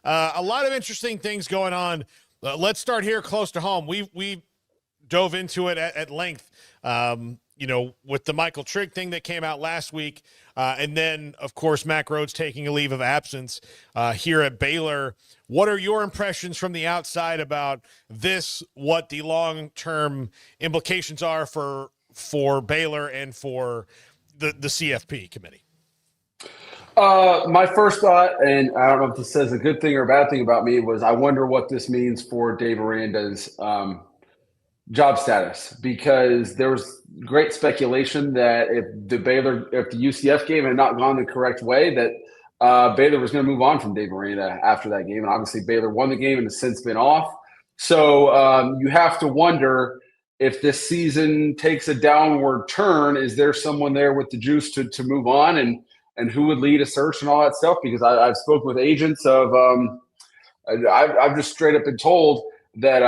A lot of interesting things going on. Let's start here close to home. We dove into it at length, with the Michael Trigg thing that came out last week. And then, of course, Mack Rhoades taking a leave of absence here at Baylor. What are your impressions from the outside about this, what the long-term implications are for Baylor and for the CFP committee? My first thought, and I don't know if this says a good thing or a bad thing about me, was I wonder what this means for Dave Aranda's job status, because there was great speculation that if the UCF game had not gone the correct way, that Baylor was going to move on from Dave Aranda after that game. And obviously Baylor won the game and has since been off. So you have to wonder if this season takes a downward turn, is there someone there with the juice to move on, and who would lead a search and all that stuff? Because I've spoken with agents of I've just straight up been told that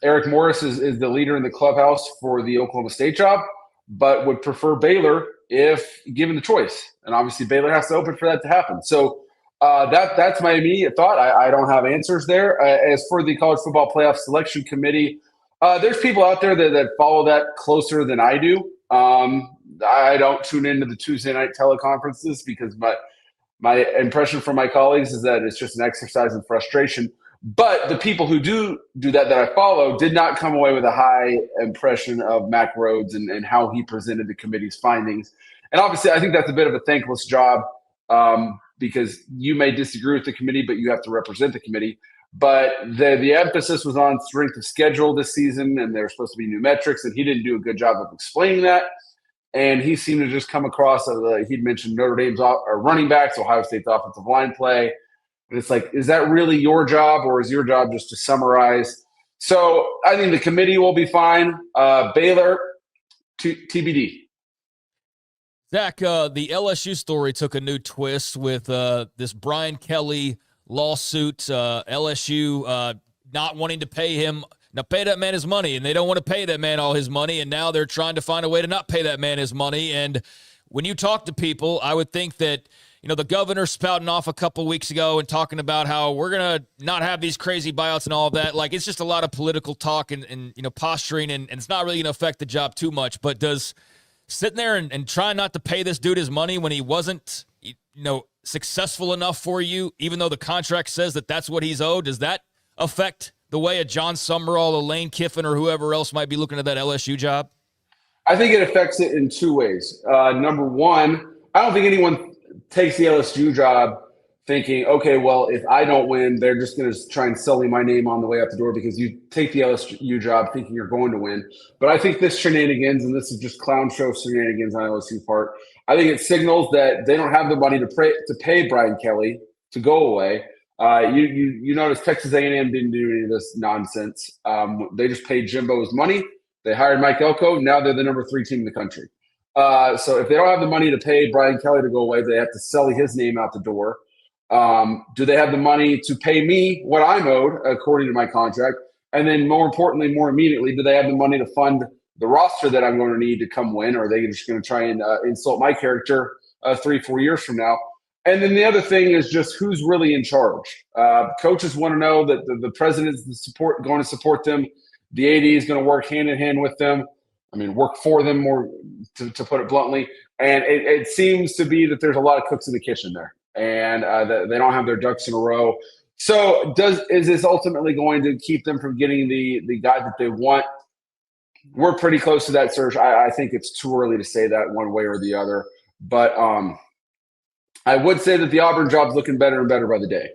Eric Morris is the leader in the clubhouse for the Oklahoma State job, but would prefer Baylor if given the choice. And obviously Baylor has to open for that to happen. So that's my immediate thought. I don't have answers there. As for the College Football Playoff Selection Committee, there's people out there that follow that closer than I do. I don't tune into the Tuesday night teleconferences because my impression from my colleagues is that it's just an exercise in frustration. But the people who do that I follow did not come away with a high impression of Mack Rhoades and how he presented the committee's findings. And obviously, I think that's a bit of a thankless job because you may disagree with the committee, but you have to represent the committee. But the emphasis was on strength of schedule this season, and there were supposed to be new metrics, and he didn't do a good job of explaining that. And he seemed to just come across he'd mentioned Notre Dame's running backs, Ohio State's offensive line play. And it's like, is that really your job, or is your job just to summarize? So I think the committee will be fine. Baylor, TBD. Zach, the LSU story took a new twist with this Brian Kelly lawsuit. LSU not wanting to pay him. Now, pay that man his money, and they don't want to pay that man all his money, and now they're trying to find a way to not pay that man his money. And when you talk to people, I would think that, the governor spouting off a couple weeks ago and talking about how we're going to not have these crazy buyouts and all of that, like, it's just a lot of political talk and posturing, and it's not really going to affect the job too much. But does sitting there and trying not to pay this dude his money when he wasn't, successful enough for you, even though the contract says that that's what he's owed, does that affect the way a John Summerall, a Lane Kiffin, or whoever else might be looking at that LSU job? I think it affects it in two ways. Number one, I don't think anyone takes the LSU job thinking, okay, well, if I don't win, they're just going to try and sully my name on the way out the door, because you take the LSU job thinking you're going to win. But I think this shenanigans, and this is just clown show shenanigans on LSU part, I think it signals that they don't have the money to pay Brian Kelly to go away. You notice Texas A&M didn't do any of this nonsense. They just paid Jimbo his money. They hired Mike Elko. Now they're the number 3 team in the country. So if they don't have the money to pay Brian Kelly to go away, they have to sell his name out the door. Do they have the money to pay me what I'm owed according to my contract? And then more importantly, more immediately, do they have the money to fund the roster that I'm going to need to come win? Or are they just going to try and insult my character 3-4 years from now? And then the other thing is just who's really in charge. Coaches want to know that the president is going to support them. The AD is going to work hand in hand with them. I mean, work for them, more to put it bluntly. And it seems to be that there's a lot of cooks in the kitchen there, and they don't have their ducks in a row. So is this ultimately going to keep them from getting the guy that they want? We're pretty close to that search. I think it's too early to say that one way or the other. But I would say that the Auburn job's looking better and better by the day.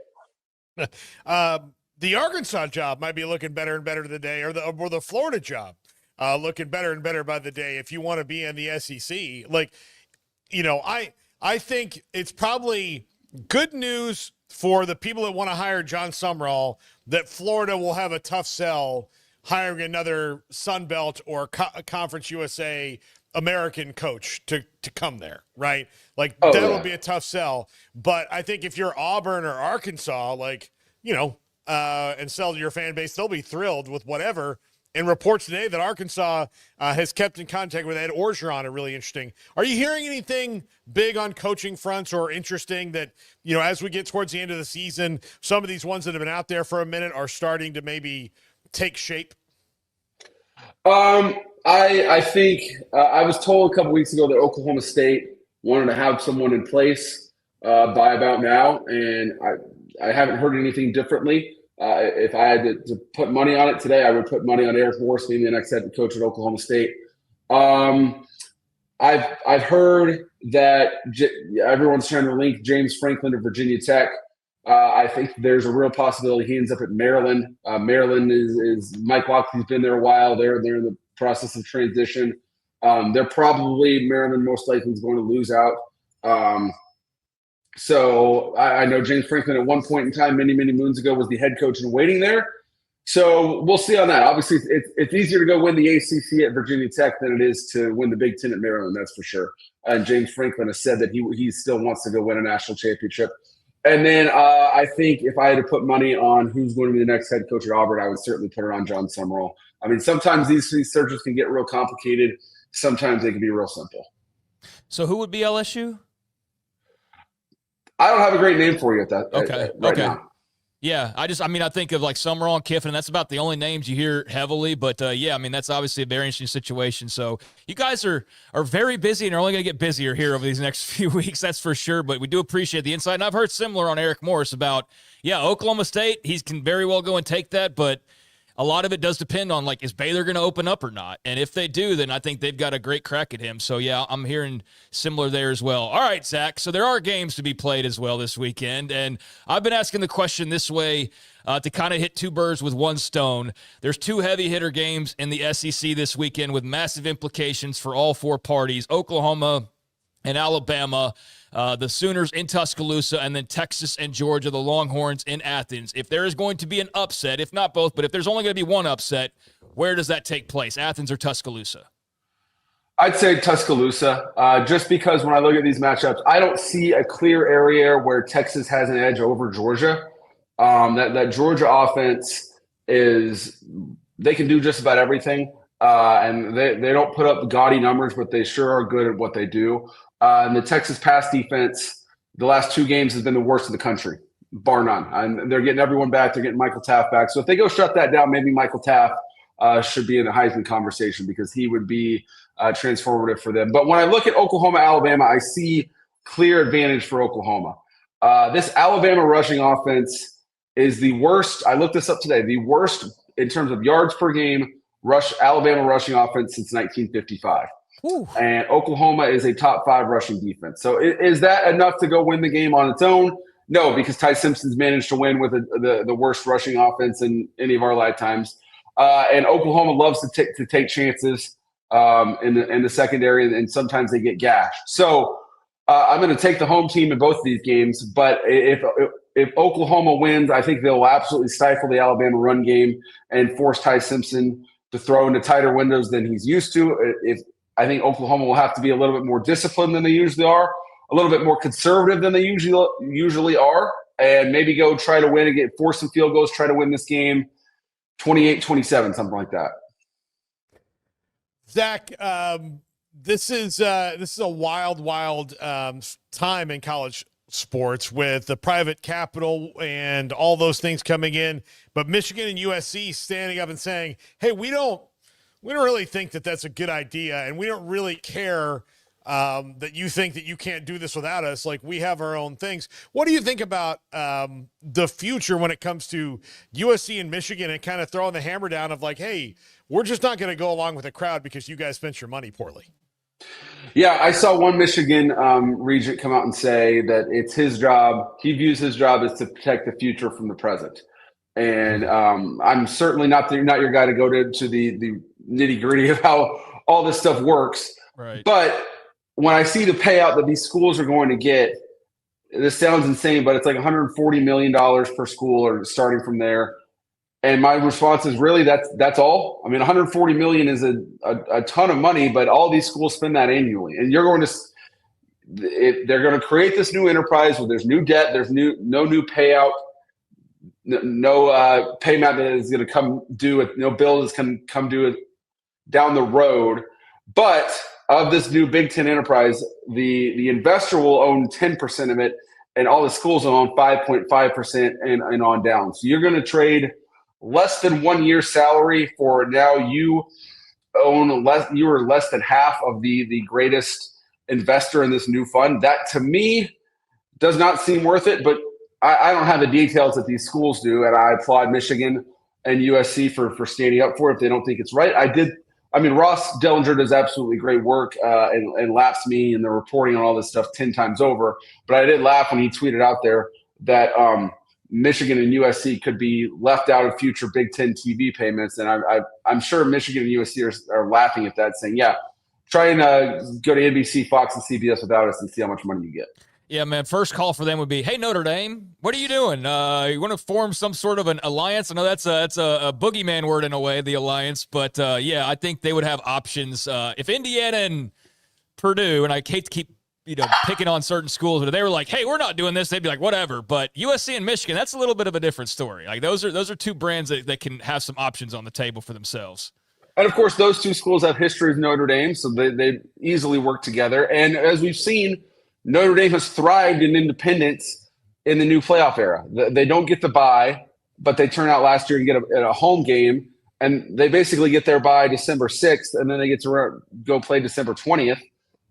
The Arkansas job might be looking better and better today, or the Florida job looking better and better by the day if you want to be in the SEC. Like, I think it's probably good news for the people that want to hire John Summerall that Florida will have a tough sell hiring another Sun Belt or Conference USA American coach to come there, right? Like, that'll be a tough sell. But I think if you're Auburn or Arkansas, and sell to your fan base, they'll be thrilled with whatever in reports today that Arkansas has kept in contact with Ed Orgeron. Really interesting. Are you hearing anything big on coaching fronts or interesting that, as we get towards the end of the season, some of these ones that have been out there for a minute are starting to maybe take shape? I think I was told a couple weeks ago that Oklahoma State wanted to have someone in place by about now, and I haven't heard anything differently. If I had to put money on it today, I would put money on Eric Morris being the next head coach at Oklahoma State. I've heard that everyone's trying to link James Franklin to Virginia Tech. I think there's a real possibility he ends up at Maryland. Maryland is Mike Locksley's been there a while. They're in the process of transition. Maryland most likely is going to lose out. So I know James Franklin at one point in time, many moons ago, was the head coach in waiting there. So we'll see on that. Obviously, it's easier to go win the ACC at Virginia Tech than it is to win the Big Ten at Maryland, that's for sure. And James Franklin has said that he still wants to go win a national championship. And then I think if I had to put money on who's going to be the next head coach at Auburn, I would certainly put it on John Summerall. I mean, sometimes these searches can get real complicated. Sometimes they can be real simple. So who would be LSU? I don't have a great name for you at that. Right now. Yeah, I think of like Summerall and Kiffin, and that's about the only names you hear heavily. But that's obviously a very interesting situation. So you guys are very busy and are only going to get busier here over these next few weeks, that's for sure. But we do appreciate the insight. And I've heard similar on Eric Morris about, Oklahoma State. He can very well go and take that, but a lot of it does depend on, is Baylor going to open up or not? And if they do, then I think they've got a great crack at him. So, I'm hearing similar there as well. All right, Zach, so there are games to be played as well this weekend. And I've been asking the question this way to kind of hit two birds with one stone. There's two heavy hitter games in the SEC this weekend with massive implications for all four parties, Oklahoma and Alabama. The Sooners in Tuscaloosa, and then Texas and Georgia, the Longhorns in Athens. If there is going to be an upset, if not both, but if there's only going to be one upset, where does that take place, Athens or Tuscaloosa? I'd say Tuscaloosa, just because when I look at these matchups, I don't see a clear area where Texas has an edge over Georgia. That Georgia offense they can do just about everything, and they don't put up gaudy numbers, but they sure are good at what they do. And the Texas pass defense, the last two games has been the worst in the country, bar none. And they're getting everyone back. They're getting Michael Taft back. So if they go shut that down, maybe Michael Taft should be in the Heisman conversation because he would be transformative for them. But when I look at Oklahoma, Alabama, I see clear advantage for Oklahoma. This Alabama rushing offense is the worst. I looked this up today. The worst in terms of yards per game Alabama rushing offense since 1955. Ooh. And Oklahoma is a top 5 rushing defense. So is that enough to go win the game on its own? No, because Ty Simpson's managed to win with the worst rushing offense in any of our lifetimes. And Oklahoma loves to take chances in the secondary, and sometimes they get gashed. So I'm going to take the home team in both of these games. But if Oklahoma wins, I think they'll absolutely stifle the Alabama run game and force Ty Simpson to throw into tighter windows than he's used to. I think Oklahoma will have to be a little bit more disciplined than they usually are, a little bit more conservative than they usually are, and maybe go try to win and force some field goals, try to win this game 28-27, something like that. Zach, this is a wild time in college sports with the private capital and all those things coming in, but Michigan and USC standing up and saying, hey, we don't really think that that's a good idea, and we don't really care that you think that you can't do this without us. Like, we have our own things. What do you think about the future when it comes to USC and Michigan and kind of throwing the hammer down of like, hey, we're just not going to go along with the crowd because you guys spent your money poorly? Yeah, I saw one Michigan regent come out and say that it's his job. He views his job as to protect the future from the present. And I'm certainly not your guy to go to the nitty-gritty of how all this stuff works. Right. But when I see the payout that these schools are going to get, this sounds insane, but it's like $140 million per school or starting from there. And my response is, really, that's all? I mean, $140 million is a ton of money, but all these schools spend that annually. And they're going to create this new enterprise where there's new debt, there's no new payout. no payment that is going to come due. No bill is going to come due down the road. But of this new Big Ten enterprise, the investor will own 10% of it, and all the schools will own 5.5% and on down. So you're going to trade less than 1 year's salary for now you own less. You are less than half of the greatest investor in this new fund. That to me does not seem worth it, but I don't have the details that these schools do, and I applaud Michigan and USC for standing up for it if they don't think it's right. Ross Dellinger does absolutely great work and laughs me and the reporting on all this stuff 10 times over. But I did laugh when he tweeted out there that Michigan and USC could be left out of future Big Ten TV payments. And I'm sure Michigan and USC are laughing at that, saying, yeah, try and go to NBC, Fox, and CBS without us and see how much money you get. Yeah, man, first call for them would be, hey, Notre Dame, what are you doing? You want to form some sort of an alliance? I know that's a boogeyman word in a way, the alliance. But, yeah, I think they would have options. If Indiana and Purdue, and I hate to keep picking on certain schools, but if they were like, hey, we're not doing this, they'd be like, whatever. But USC and Michigan, that's a little bit of a different story. Like those are two brands that can have some options on the table for themselves. And, of course, those two schools have history with Notre Dame, so they easily work together. And as we've seen, Notre Dame has thrived in independence in the new playoff era. They don't get the bye, but they turn out last year and get a home game, and they basically get their bye December 6th, and then they get to go play December 20th.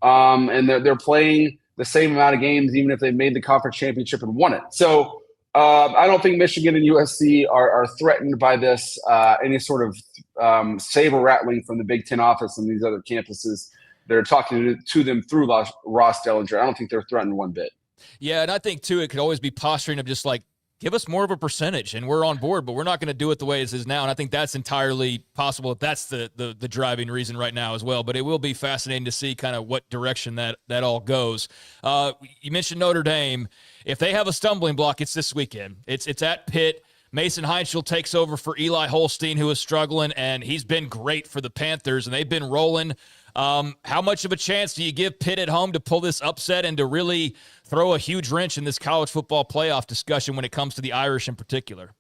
And they're playing the same amount of games, even if they made the conference championship and won it. So I don't think Michigan and USC are threatened by this, any sort of saber rattling from the Big Ten office and these other campuses. They're talking to them through Ross Dellinger. I don't think they're threatened one bit. Yeah, and I think, too, it could always be posturing of just like, give us more of a percentage, and we're on board, but we're not going to do it the way it is now. And I think that's entirely possible. That's the driving reason right now as well. But it will be fascinating to see kind of what direction that all goes. You mentioned Notre Dame. If they have a stumbling block, it's this weekend. It's at Pitt. Mason Heinschel takes over for Eli Holstein, who is struggling, and he's been great for the Panthers, and they've been rolling. How much of a chance do you give Pitt at home to pull this upset and to really throw a huge wrench in this college football playoff discussion when it comes to the Irish in particular?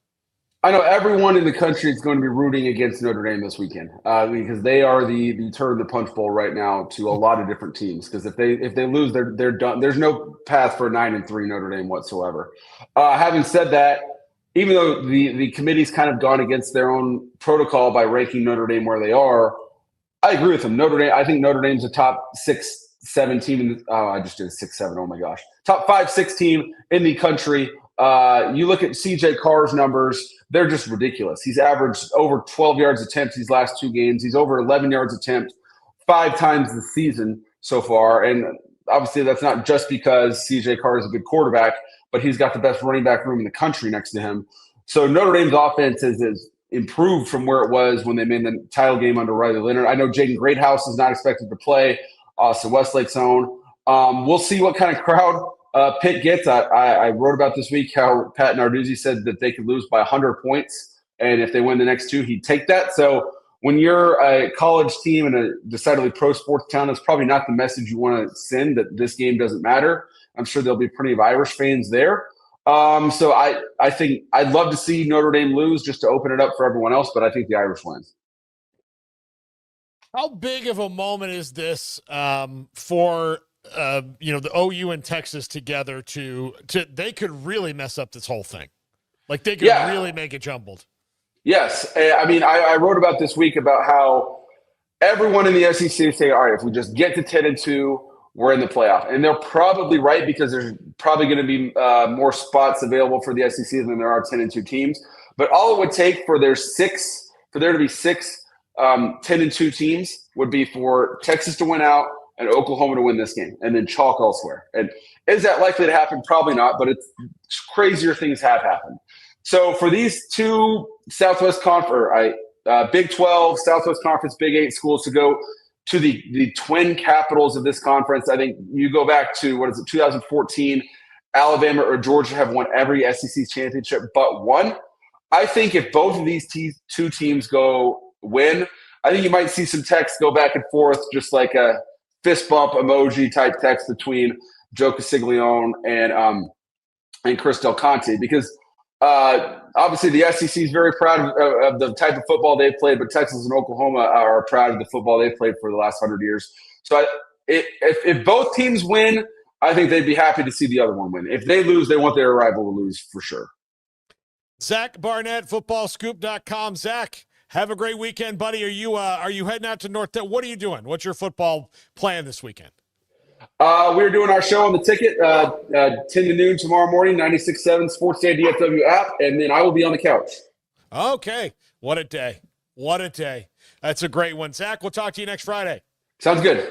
I know everyone in the country is going to be rooting against Notre Dame this weekend because they are the turn the punch bowl right now to a lot of different teams. Because if they lose, they're done. There's no path for 9-3 Notre Dame whatsoever. Having said that, even though the committee's kind of gone against their own protocol by ranking Notre Dame where they are, I agree with them. Notre Dame. I think Notre Dame's a top 6-7 team. I just did 6-7. Oh my gosh, top 5-6 team in the country. You look at CJ Carr's numbers; they're just ridiculous. He's averaged over 12 yards attempt these last two games. He's over 11 yards attempt 5 times this season so far. And obviously, that's not just because CJ Carr is a good quarterback, but he's got the best running back room in the country next to him. So Notre Dame's offense is improved from where it was when they made the title game under Riley Leonard. I know Jaden Greathouse is not expected to play. Austin Westlake's own. We'll see what kind of crowd Pitt gets. I wrote about this week how Pat Narduzzi said that they could lose by 100 points, and if they win the next two, he'd take that. So when you're a college team in a decidedly pro sports town, that's probably not the message you want to send, that this game doesn't matter. I'm sure there'll be plenty of Irish fans there. So I think I'd love to see Notre Dame lose just to open it up for everyone else, but I think the Irish wins. How big of a moment is this for the OU and Texas together to they could really mess up this whole thing? Like they could really make it jumbled. Yes. I mean, I wrote about this week about how everyone in the SEC say, all right, if we just get to 10-2, we're in the playoff. And they're probably right because there's probably going to be more spots available for the SEC than there are 10-2 teams. But all it would take for there to be six 10-2 teams would be for Texas to win out and Oklahoma to win this game and then chalk elsewhere. And is that likely to happen? Probably not, but it's crazier things have happened. So for these two Southwest Conference, Big 12, Southwest Conference, Big 8 schools to go to the twin capitals of this conference, I think you go back to, 2014, Alabama or Georgia have won every SEC championship but one. I think if both of these two teams win, I think you might see some text go back and forth, just like a fist bump emoji type text between Joe Castiglione and Chris Del Conte, because Obviously, the SEC is very proud of the type of football they've played, but Texas and Oklahoma are proud of the football they've played for the last 100 years. So if both teams win, I think they'd be happy to see the other one win. If they lose, they want their rival to lose for sure. Zach Barnett, FootballScoop.com. Zach, have a great weekend, buddy. Are you heading out to North? What are you doing? What's your football plan this weekend? We're doing our show on the ticket 10 to noon tomorrow morning, 96.7 Sports Day DFW app, and then I will be on the couch. Okay. What a day. What a day. That's a great one. Zach, we'll talk to you next Friday. Sounds good.